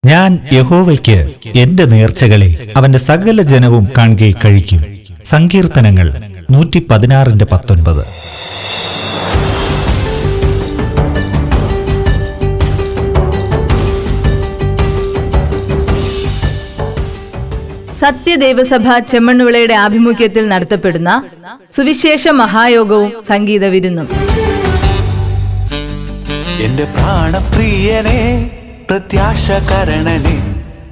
ഞാൻ യഹോവയ്ക്ക് എന്റെ നേർച്ചകളെ അവന്റെ സകല ജനവും കാണുകെ കഴിക്കും. സങ്കീർത്തനങ്ങൾ 116:19. സത്യദേവസഭ ചെമ്മണ്ണുവിളയുടെ ആഭിമുഖ്യത്തിൽ നടത്തപ്പെടുന്ന സുവിശേഷ മഹായോഗവും സംഗീത വിരുന്നും. എന്റെ പ്രാണപ്രിയനെ, പ്രത്യാശകരണനെ,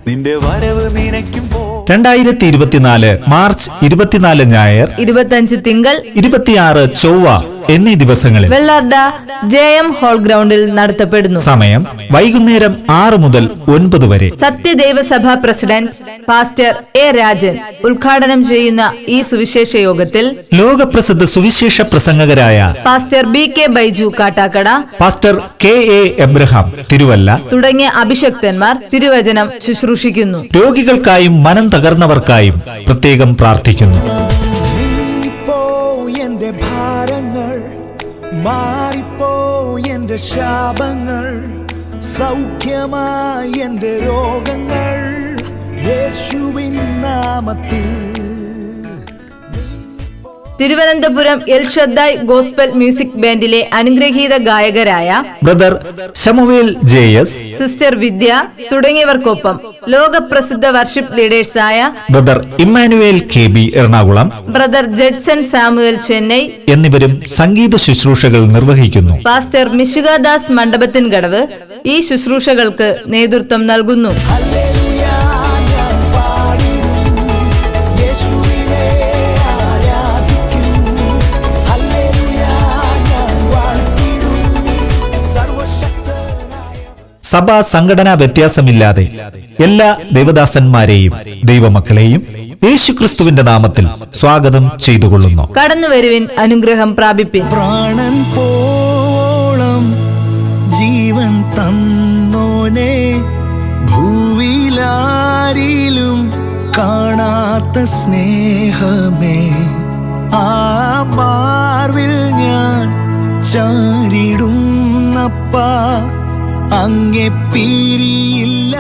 നിന്റെ വരവ് നിനയ്ക്കുമ്പോൾ 2024 മാർച്ച് 24 ഞായർ, 25 തിങ്കൾ, 26 ചൊവ്വ എന്നീ ദിവസങ്ങളിൽ വെള്ളാർഡ JM ഹാൾ ഗ്രൗണ്ടിൽ നടത്തപ്പെടുന്നു. സമയം വൈകുന്നേരം 6 മുതൽ 9 വരെ. Sathyadevasabha president pastor A. Rajan ഉദ്ഘാടനം ചെയ്യുന്ന ഈ സുവിശേഷ യോഗത്തിൽ ലോകപ്രസിദ്ധ സുവിശേഷ പ്രസംഗകരായ pastor BK Baiju Kattakada, pastor KA Abraham Thiruvalla തുടങ്ങിയ അഭിഷക്തന്മാർ തിരുവചനം ശുശ്രൂഷിക്കുന്നു. രോഗികൾക്കായും മനം തകർന്നവർക്കായും പ്രത്യേകം പ്രാർത്ഥിക്കുന്നു. എന്റെ ഭാരങ്ങൾ മാറിപ്പോ, എന്റെ ശാപങ്ങൾ സൗഖ്യമായി, എന്റെ രോഗങ്ങൾ യേശുവിൻ നാമത്തിൽ. Thiruvananthapuram El Shaddai gospel music ബാൻഡിലെ അനുഗ്രഹീത ഗായകരായ brother Samuel JS, sister Vidya തുടങ്ങിയവർക്കൊപ്പം ലോകപ്രസിദ്ധ വർഷിപ്പ് ലീഡേഴ്സായ brother Immanuel KB Ernakulam, brother Judson Samuel Chennai എന്നിവരും സംഗീത ശുശ്രൂഷകൾ നിർവഹിക്കുന്നു. പാസ്റ്റർ മിശുകാദാസ് മണ്ഡപത്തിൻ കടവ് ഈ ശുശ്രൂഷകൾക്ക് നേതൃത്വം നൽകുന്നു. സഭാ സംഘടനാ വ്യത്യാസമില്ലാതെ എല്ലാ ദൈവദാസന്മാരെയും ദൈവമക്കളെയും യേശുക്രിസ്തുവിന്റെ നാമത്തിൽ സ്വാഗതം ചെയ്തുകൊള്ളുന്നു. കടന്നുവരുവിൻ, അനുഗ്രഹം പ്രാപിപ്പിൻ. പ്രാണൻ പോളം ജീവൻ തന്നോനെ, ഭൂവിലാരിലും കാണാത്ത സ്നേഹമേ, ആ മാർവിൽ ഞാൻ ചാരിടുന്നപ്പ, അങ്ങെ പിരിയില്ല.